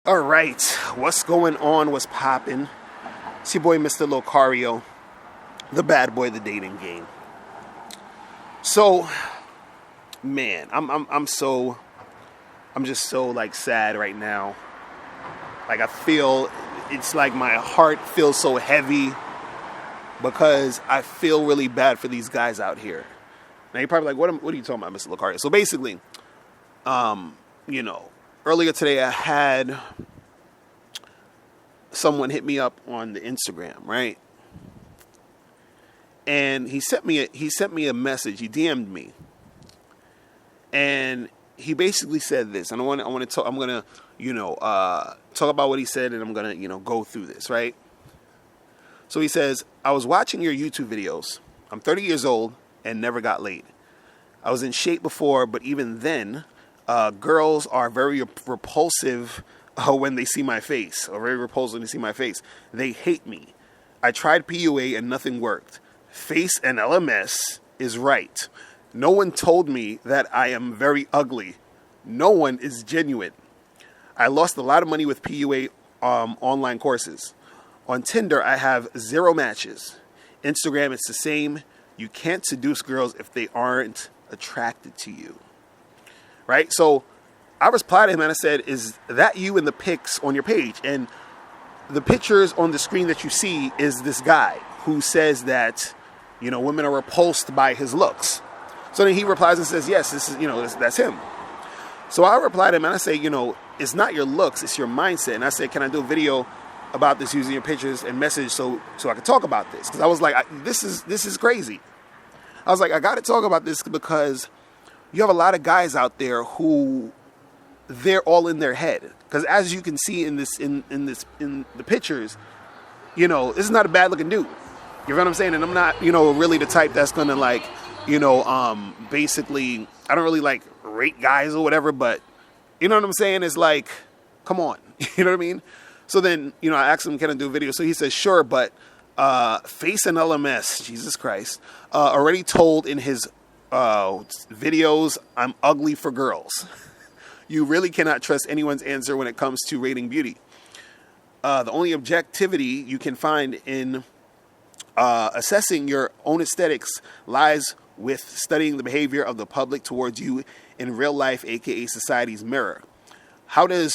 All right, what's going on? What's poppin'? It's your boy, Mr. Locario, the bad boy of the dating game. So, man, I'm just so like sad right now. Like I feel it's like my heart feels so heavy because I feel really bad for these guys out here. Now you're probably like, what are you talking about, Mr. Locario? So basically, earlier today I had someone hit me up on the Instagram, right? And he sent me a message. He DM'd me, and he basically said this. And I'm gonna talk about what he said, and I'm gonna go through this, right? So he says, I was watching your YouTube videos. I'm 30 years old and never got laid. I was in shape before, but even then, girls are very repulsive when they see my face, or very repulsive when they see my face. They hate me. I tried PUA and nothing worked. Face and LMS is right. No one told me that I am very ugly. No one is genuine. I lost a lot of money with PUA online courses. On Tinder, I have 0 matches. Instagram, it's the same. You can't seduce girls if they aren't attracted to you. Right? So I replied to him and I said, is that you in the pics on your page? And the pictures on the screen that you see is this guy who says that, women are repulsed by his looks. So then he replies and says, yes, this is, that's him. So I replied to him and I say, it's not your looks, it's your mindset. And I said, can I do a video about this using your pictures and message so I could talk about this? Because I was like, this is crazy. I was like, I got to talk about this because you have a lot of guys out there who they're all in their head. Because as you can see in the pictures, this is not a bad looking dude. You know what I'm saying? And I'm not, really the type that's gonna basically, I don't really like rate guys or whatever, but you know what I'm saying? It's like, come on. You know what I mean? So then, I asked him, can I do a video? So he says, sure, but face and LMS, Jesus Christ, already told in his videos, I'm ugly for girls. You really cannot trust anyone's answer when it comes to rating beauty. The only objectivity you can find in assessing your own aesthetics lies with studying the behavior of the public towards you in real life, aka society's mirror. How does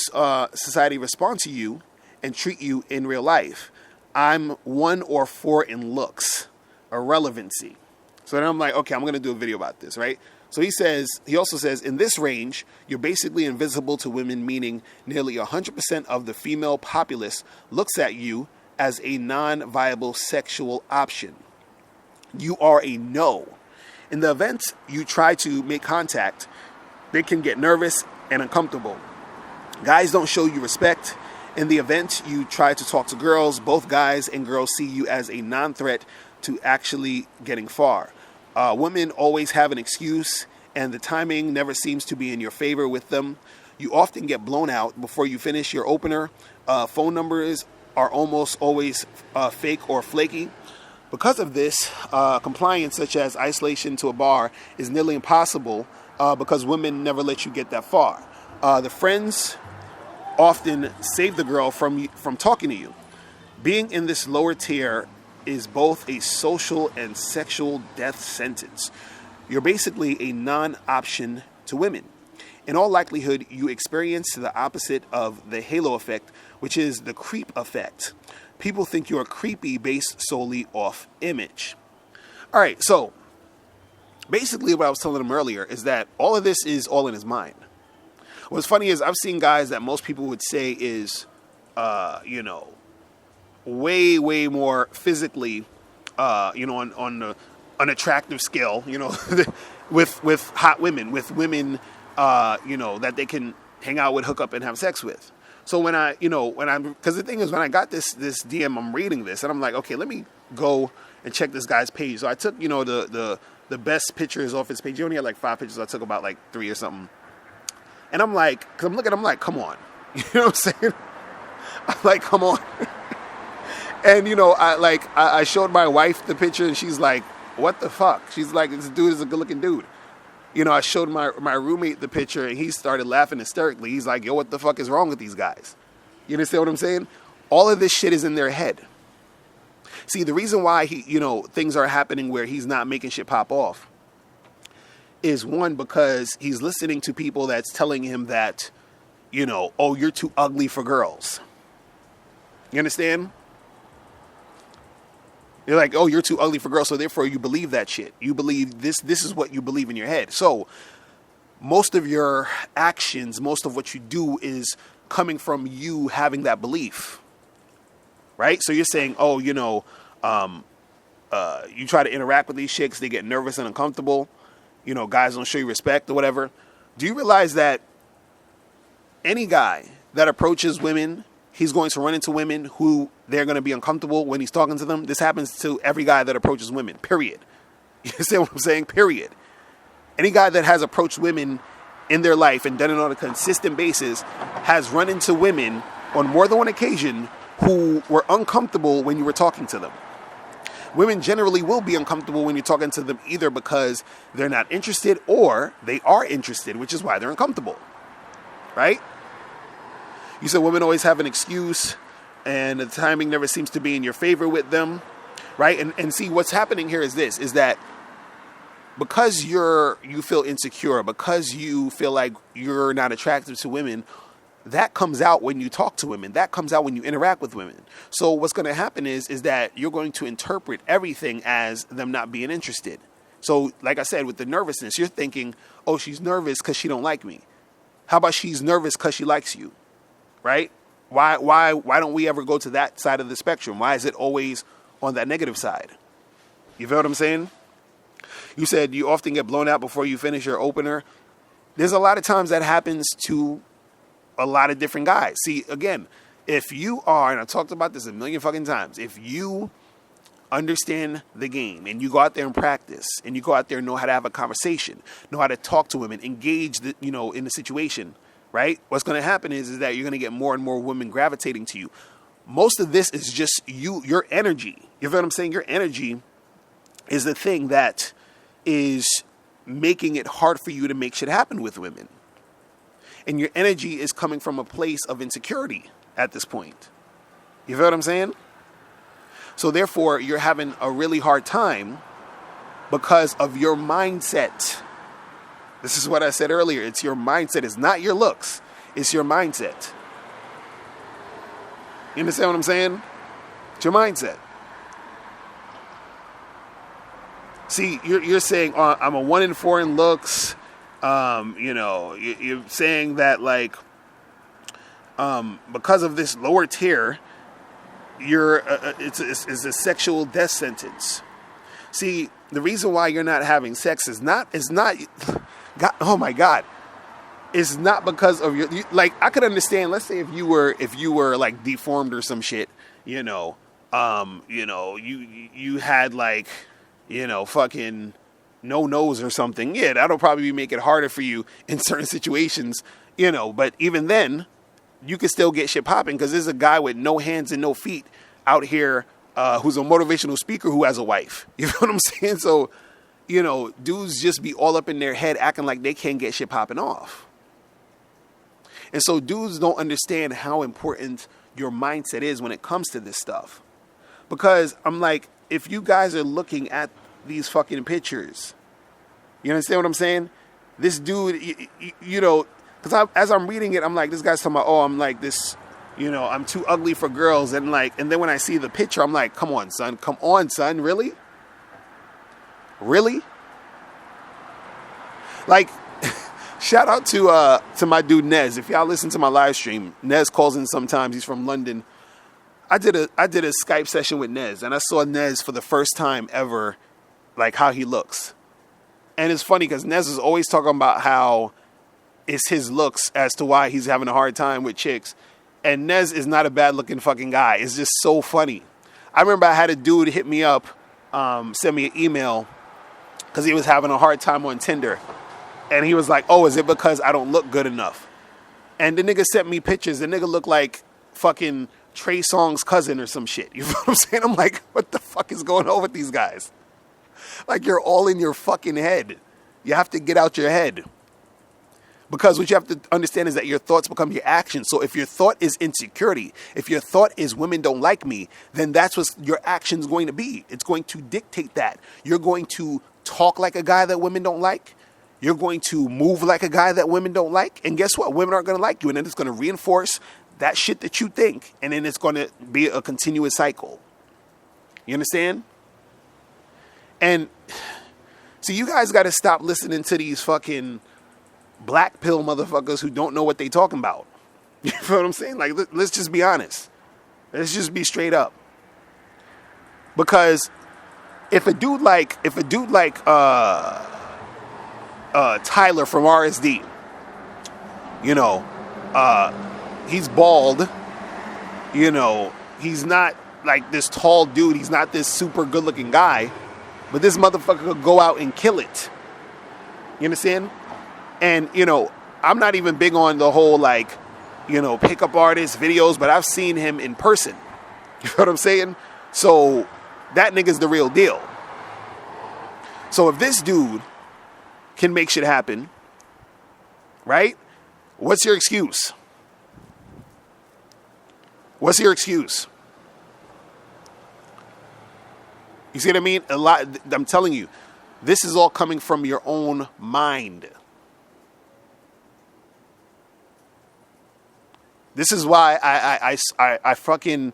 society respond to you and treat you in real life? I'm 1 or 4 in looks, irrelevancy. So then I'm like, okay, I'm going to do a video about this, right? So he also says, in this range, you're basically invisible to women, meaning nearly 100% of the female populace looks at you as a non-viable sexual option. You are a no. In the event you try to make contact, they can get nervous and uncomfortable. Guys don't show you respect. In the event you try to talk to girls, both guys and girls see you as a non-threat to actually getting far. Women always have an excuse, and the timing never seems to be in your favor with them. You often get blown out before you finish your opener. Phone numbers are almost always fake or flaky. Because of this, compliance such as isolation to a bar is nearly impossible because women never let you get that far. The friends often save the girl from talking to you. Being in this lower tier is both a social and sexual death sentence. You're basically a non-option to women. In all likelihood, you experience the opposite of the halo effect, which is the creep effect. People think you're creepy based solely off image. All right, so basically what I was telling him earlier is that all of this is all in his mind. What's funny is I've seen guys that most people would say is, way, way more physically, on the unattractive scale, with hot women, with women, that they can hang out with, hook up, and have sex with. So because the thing is, when I got this DM, I'm reading this, and I'm like, okay, let me go and check this guy's page. So I took, the best pictures off his page. He only had like 5 pictures. I took about like 3 or something. And I'm like, because I'm looking, I'm like, come on. You know what I'm saying? I'm like, come on. And, I showed my wife the picture, and she's like, what the fuck? She's like, this dude is a good-looking dude. I showed my roommate the picture, and he started laughing hysterically. He's like, yo, what the fuck is wrong with these guys? You understand what I'm saying? All of this shit is in their head. See, the reason why things are happening where he's not making shit pop off is, one, because he's listening to people that's telling him that, oh, you're too ugly for girls. You understand? They're like, oh, you're too ugly for girls, so therefore you believe that shit. You believe this is what you believe in your head. So most of your actions, most of what you do is coming from you having that belief. Right? So you're saying, oh, you try to interact with these chicks, they get nervous and uncomfortable. Guys don't show you respect or whatever. Do you realize that any guy that approaches women, he's going to run into women who they're going to be uncomfortable when he's talking to them? This happens to every guy that approaches women, period. You understand what I'm saying? Period. Any guy that has approached women in their life and done it on a consistent basis has run into women on more than one occasion who were uncomfortable when you were talking to them. Women generally will be uncomfortable when you're talking to them, either because they're not interested or they are interested, which is why they're uncomfortable. Right? You said women always have an excuse and the timing never seems to be in your favor with them. Right? And see, what's happening here is this, is that because you feel insecure, because you feel like you're not attractive to women, that comes out when you talk to women. That comes out when you interact with women. So what's going to happen is that you're going to interpret everything as them not being interested. So like I said, with the nervousness, you're thinking, oh, she's nervous because she don't like me. How about she's nervous because she likes you? Right? Why don't we ever go to that side of the spectrum? Why is it always on that negative side? You feel what I'm saying? You said you often get blown out before you finish your opener. There's a lot of times that happens to a lot of different guys. See, again, if you are, and I've talked about this a million fucking times, if you understand the game and you go out there and practice and you go out there and know how to have a conversation, know how to talk to women, engage in the situation, right? What's going to happen is that you're going to get more and more women gravitating to you. Most of this is just your energy. You feel what I'm saying? Your energy is the thing that is making it hard for you to make shit happen with women. And your energy is coming from a place of insecurity at this point. You feel what I'm saying? So therefore, you're having a really hard time because of your mindset. This is what I said earlier. It's your mindset. It's not your looks. It's your mindset. You understand what I'm saying? It's your mindset. See, you're saying, I'm a 1 in 4 in looks. You're saying that, like, because of this lower tier, it's a sexual death sentence. See, the reason why you're not having sex is not, God, oh my God, it's not because of like, I could understand, let's say if you were like deformed or some shit, you had like, fucking no nose or something. Yeah, that'll probably make it harder for you in certain situations, but even then, you could still get shit popping because there's a guy with no hands and no feet out here who's a motivational speaker who has a wife. You know what I'm saying? So, dudes just be all up in their head acting like they can't get shit popping off. And so dudes don't understand how important your mindset is when it comes to this stuff. Because I'm like, if you guys are looking at these fucking pictures, you understand what I'm saying? This dude, because as I'm reading it, I'm like, this guy's talking about, I'm like this, I'm too ugly for girls. And then when I see the picture, I'm like, come on, son, really? Really? Like, shout out to my dude Nez. If y'all listen to my live stream, Nez calls in sometimes. He's from London. I did a Skype session with Nez, and I saw Nez for the first time ever, like how he looks. And it's funny because Nez is always talking about how it's his looks as to why he's having a hard time with chicks. And Nez is not a bad looking fucking guy. It's just so funny. I remember I had a dude hit me up, send me an email because he was having a hard time on Tinder. And he was like, oh, is it because I don't look good enough? And the nigga sent me pictures. The nigga looked like fucking Trey Songz's cousin or some shit. You know what I'm saying? I'm like, what the fuck is going on with these guys? Like, you're all in your fucking head. You have to get out your head. Because what you have to understand is that your thoughts become your actions. So if your thought is insecurity, if your thought is women don't like me, then that's what your action's going to be. It's going to dictate that. You're going to talk like a guy that women don't like. You're going to move like a guy that women don't like. And guess what? Women aren't going to like you. And then it's going to reinforce that shit that you think. And then it's going to be a continuous cycle. You understand? And see, you guys got to stop listening to these fucking black pill motherfuckers who don't know what they talking about. You know what I'm saying? Like, let's just be honest. Let's just be straight up. Because if a dude like Tyler from RSD, you know, he's bald, you know, he's not like this tall dude, he's not this super good looking guy, but this motherfucker could go out and kill it. You understand? And, you know, I'm not even big on the whole, like, you know, pickup artist videos, but I've seen him in person. You know what I'm saying? So that nigga's the real deal. So if this dude can make shit happen, right? What's your excuse? What's your excuse? You see what I mean? A lot. I'm telling you, this is all coming from your own mind. This is why I fucking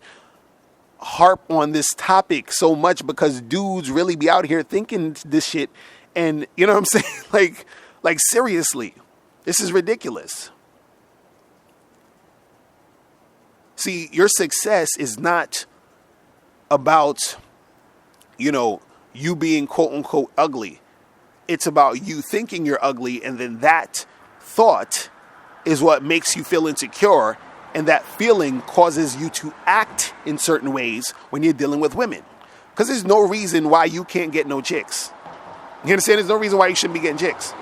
harp on this topic so much, because dudes really be out here thinking this shit. And you know what I'm saying? Like seriously, this is ridiculous. See, your success is not about, you know, you being quote unquote ugly. It's about you thinking you're ugly, and then that thought is what makes you feel insecure, and that feeling causes you to act in certain ways when you're dealing with women. Because there's no reason why you can't get no chicks. You understand? There's no reason why you shouldn't be getting chicks.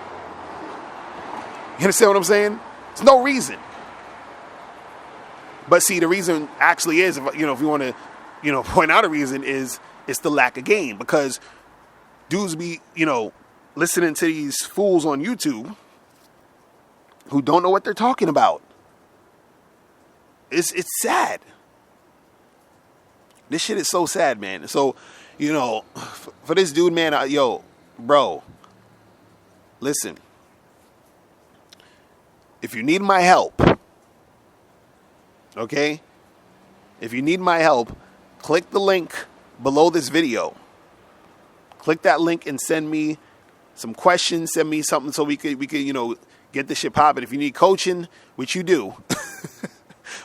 You understand what I'm saying? There's no reason. But see, the reason actually is, if you want to, point out a reason, is it's the lack of game. Because dudes be, listening to these fools on YouTube who don't know what they're talking about. It's sad. This shit is so sad, man. So, for this dude, man, bro, listen. If you need my help, okay? If you need my help, click the link below this video. Click that link and send me some questions. Send me something so we could get this shit popping. If you need coaching, which you do,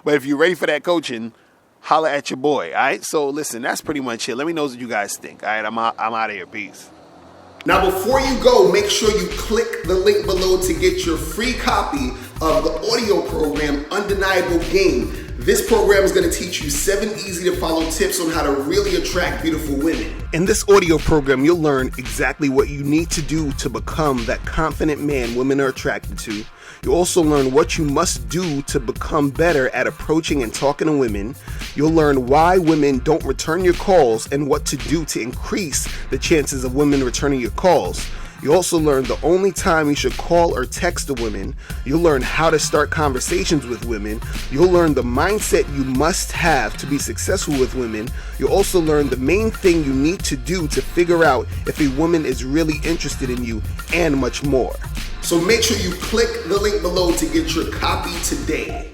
but if you're ready for that coaching, holla at your boy. All right. So listen, that's pretty much it. Let me know what you guys think. All right. I'm out of here. Peace. Now, before you go, make sure you click the link below to get your free copy of the audio program, Undeniable Game. This program is going to teach you 7 easy-to-follow tips on how to really attract beautiful women. In this audio program, you'll learn exactly what you need to do to become that confident man women are attracted to. You'll also learn what you must do to become better at approaching and talking to women. You'll learn why women don't return your calls and what to do to increase the chances of women returning your calls. You also learn the only time you should call or text a woman. You'll learn how to start conversations with women. You'll learn the mindset you must have to be successful with women. You'll also learn the main thing you need to do to figure out if a woman is really interested in you, and much more. So make sure you click the link below to get your copy today.